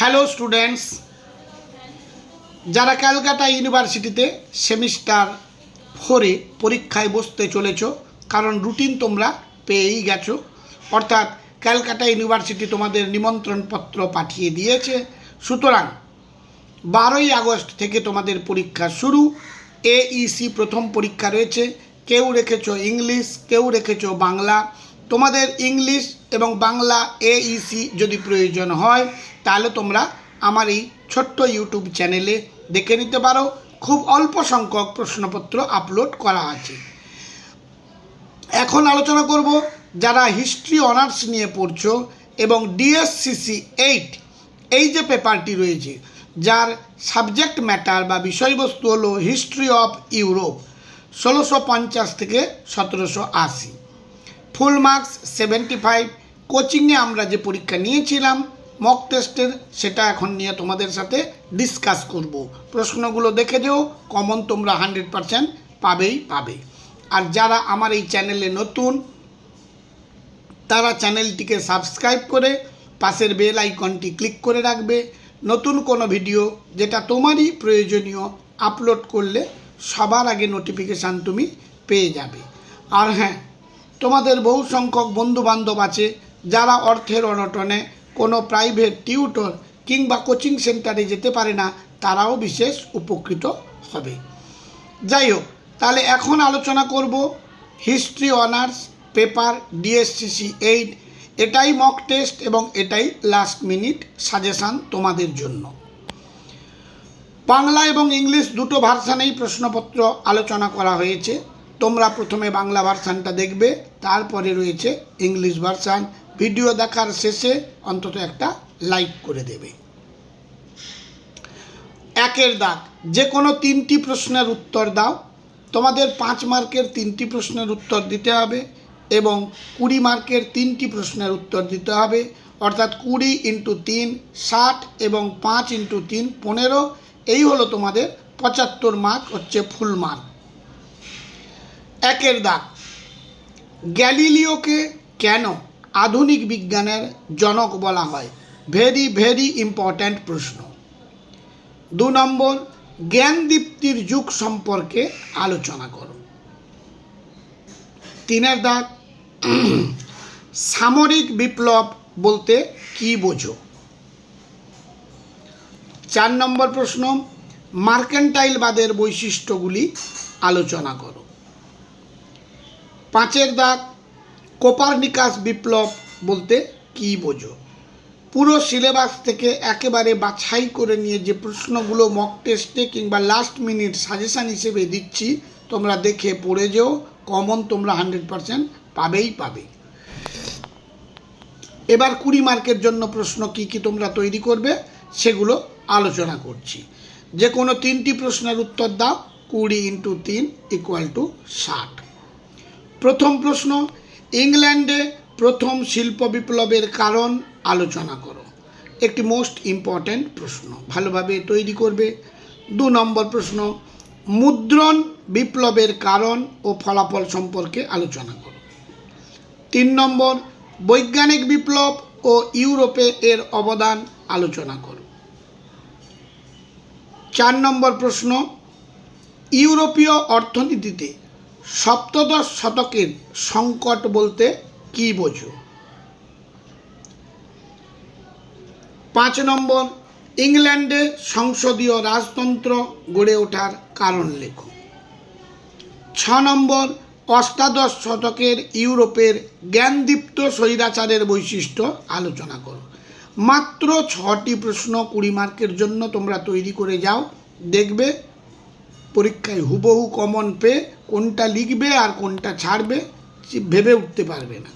Hello students, যারা ক্যালকাটা ইউনিভার্সিটিতে semester 4-এ পরীক্ষায় বসতে চলেছ, কারণ রুটিন তোমরা পেয়েই গেছো। অর্থাৎ ক্যালকাটা ইউনিভার্সিটি তোমাদের নিমন্ত্রণপত্র পাঠিয়ে দিয়েছে। সুতরাং 12ই আগস্ট থেকে তোমাদের পরীক্ষা শুরু। এইসি প্রথম পরীক্ষা রয়েছে। কেউ রেখেছো ইংলিশ, কেউ রেখেছো বাংলা। তোমাদের ইংলিশ এবং বাংলা এইসি যদি প্রয়োজন হয় তাহলে তোমরা আমার এই ছোট্ট ইউটিউব চ্যানেলে দেখে নিতে পারো। খুব অল্প সংখ্যক প্রশ্নপত্র আপলোড করা আছে। এখন আলোচনা করব যারা হিস্ট্রি অনার্স নিয়ে পড়ছো এবং ডিএসসিসি 8 এই যে পেপারটি রয়েছে, যার সাবজেক্ট ম্যাটার বা বিষয়বস্তু হলো হিস্ট্রি অফ ইউরোপ 1650 থেকে 1780। Full marks 75। কোচিংয়ে আমরা যে পরীক্ষা নিয়েছিলাম মক টেস্টের, সেটা এখন নিয়ে তোমাদের সাথে ডিসকাস করব। প্রশ্নগুলো দেখে যেও, কমন তোমরা 100% পাবে। আর যারা আমার এই চ্যানেলে নতুন, তারা চ্যানেলটিকে সাবস্ক্রাইব করে পাশের বেল আইকনটি ক্লিক করে রাখবে। নতুন কোনো ভিডিও যেটা তোমারই প্রয়োজনীয় আপলোড করলে সবার আগে নোটিফিকেশান তুমি পেয়ে যাবে। আর হ্যাঁ, তোমাদের বহু সংখ্যক বন্ধুবান্ধব আছে যারা অর্থের অনটনে কোনো প্রাইভেট টিউটর কিংবা কোচিং সেন্টারে যেতে পারে না, তারাও বিশেষ উপকৃত হবে। যাই হোক, তাহলে এখন আলোচনা করব হিস্ট্রি অনার্স পেপার ডিএসসিসি 8। এটাই মক টেস্ট এবং এটাই লাস্ট মিনিট সাজেশান তোমাদের জন্য। বাংলা এবং ইংলিশ দুটো ভার্সানেই প্রশ্নপত্র আলোচনা করা হয়েছে। তোমরা প্রথমে বাংলা ভার্সানটা দেখবে, তারপরে রয়েছে ইংলিশ ভার্সান। ভিডিও দেখার শেষে অন্তত একটা লাইক করে দেবে। 1 দাগ, যে কোনো 3টি প্রশ্নের উত্তর দাও। তোমাদের 5 মার্কের 3টি প্রশ্নের উত্তর দিতে হবে এবং 20 মার্কের 3টি প্রশ্নের উত্তর দিতে হবে। অর্থাৎ 20 × 3 60 এবং 5 × 3 15। এই হলো তোমাদের 75 মার্ক হচ্ছে ফুল মার্ক। 1 দাগ, গ্যালিলিওকে কেন আধুনিক বিজ্ঞানের জনক বলা হয়? ভেরি ইম্পর্ট্যান্ট প্রশ্ন। 2 নম্বর, জ্ঞানদীপ্তির যুগ সম্পর্কে আলোচনা করো। 3 দাগ, সামরিক বিপ্লব বলতে কি বোঝো? 4 নম্বর প্রশ্ন, মার্কেন্টাইলবাদের বৈশিষ্ট্যগুলি আলোচনা করো। 5 দাগ, কোপার্নিকাস বিপ্লব বলতে কি বোঝো? পুরো সিলেবাস থেকে একেবারে বাছাই করে নিয়ে যে প্রশ্নগুলো মক টেস্টে কিংবা লাস্ট মিনিট সাজেশান হিসেবে দিচ্ছি, তোমরা দেখে পড়ে যেও, কমন তোমরা 100% পাবে। এবার 20 মার্কের জন্য প্রশ্ন কি তোমরা তৈরি করবে সেগুলো আলোচনা করছি। যে কোনো 3টি প্রশ্নের উত্তর দাও। 20 × 3 = 60। প্রথম প্রশ্ন, ইংল্যান্ডে প্রথম শিল্প বিপ্লবের কারণ আলোচনা করো। একটি মোস্ট ইম্পর্ট্যান্ট প্রশ্ন, ভালোভাবে তৈরি করবে। 2 নম্বর প্রশ্ন, মুদ্রণ বিপ্লবের কারণ ও ফলাফল সম্পর্কে আলোচনা করো। 3 নম্বর, বৈজ্ঞানিক বিপ্লব ও ইউরোপে এর অবদান আলোচনা করো। 4 নম্বর প্রশ্ন, ইউরোপীয় অর্থনীতিতে সপ্তদশ শতকের সংকট বলতে কি বোঝো? 5 নম্বর, ইংল্যান্ডে সংসদীয় রাজতন্ত্র গড়ে ওঠার কারণ লেখো। 6 নম্বর, অষ্টাদশ শতকের ইউরোপের জ্ঞানদীপ্ত স্বৈরাচারের বৈশিষ্ট্য আলোচনা করো। মাত্র 6টি প্রশ্ন 20 মার্কের জন্য তোমরা তৈরি করে যাও, দেখবে পরীক্ষায় হুবহু কমন পেয়ে কোনটা লিখবে আর কোনটা ছাড়বে ভেবে উঠতে পারবে না।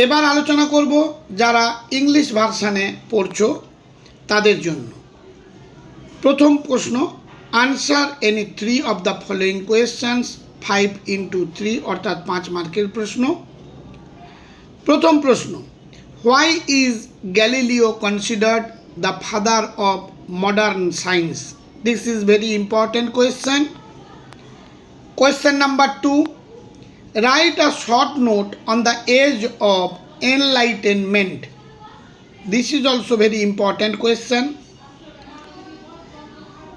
এবার আলোচনা করব যারা ইংলিশ ভার্সানে পড়ছো তাদের জন্য। প্রথম প্রশ্ন, answer any 3 of the following questions 5 × 3 অর্থাৎ 5 মার্কের প্রশ্ন। প্রথম প্রশ্ন, why is Galileo considered the father of modern science? This is very important question. Question number 2, write a short note on the age of enlightenment. This is also very important question.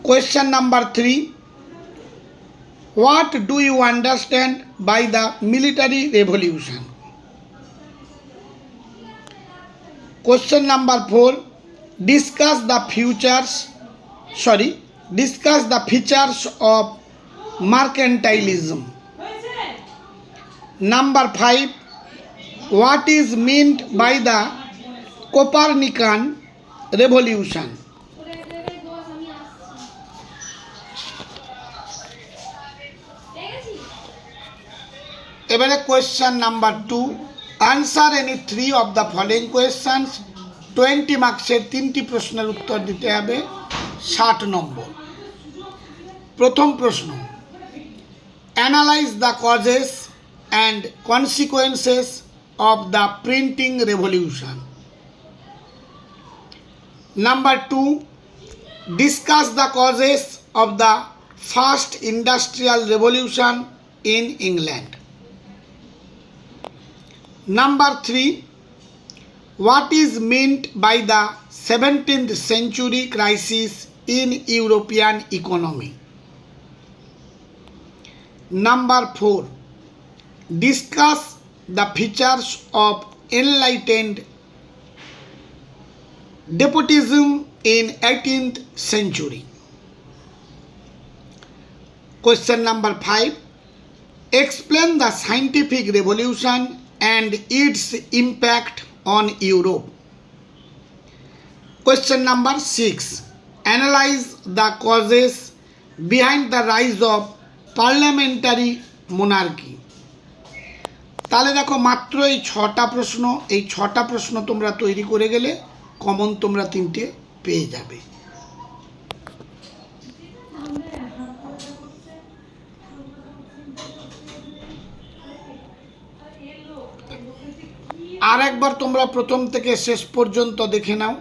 Question number 3. What do you understand by the military revolution? Question number 4. Discuss the features of mercantilism. Number 5. What is meant by the Copernican revolution? এবারে question number 2. Answer any 3 of the following questions. 20 মার্কসের 3টি প্রশ্নের উত্তর দিতে হবে, 60 নম্বর। প্রথম প্রশ্ন, analyse the causes and consequences of the printing revolution. Number 2, discuss the causes of the first industrial revolution in England. Number 3, what is meant by the 17th century crisis in European economy? Number 4, discuss the features of enlightened despotism in 18th century. Question number 5, explain the scientific revolution and its impact on Europe. Question number 6, analyze the causes behind the rise of parliamentary monarchy. তাহলে দেখো মাত্র এই 6টা প্রশ্ন, এই 6টা প্রশ্ন তোমরা তৈরি করে গেলে কমন তোমরা 3টে পেয়ে যাবে। আর একবার তোমরা প্রথম থেকে শেষ পর্যন্ত দেখে নাও।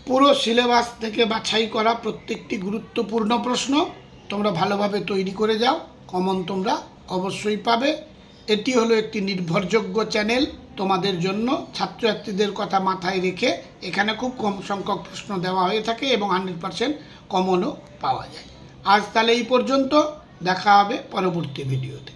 পুরো সিলেবাস থেকে বাছাই করা প্রত্যেকটি গুরুত্বপূর্ণ প্রশ্ন তোমরা ভালোভাবে তৈরি করে যাও, কমন তোমরা অবশ্যই পাবে। এটি হলো একটি নির্ভরযোগ্য চ্যানেল তোমাদের জন্য। ছাত্রছাত্রীদের কথা মাথায় রেখে এখানে খুব কম সংখ্যক প্রশ্ন দেওয়া হয়ে থাকে এবং 100% কমনও পাওয়া যায়। আজ তাহলে এই পর্যন্ত, দেখা হবে পরবর্তী ভিডিওতে।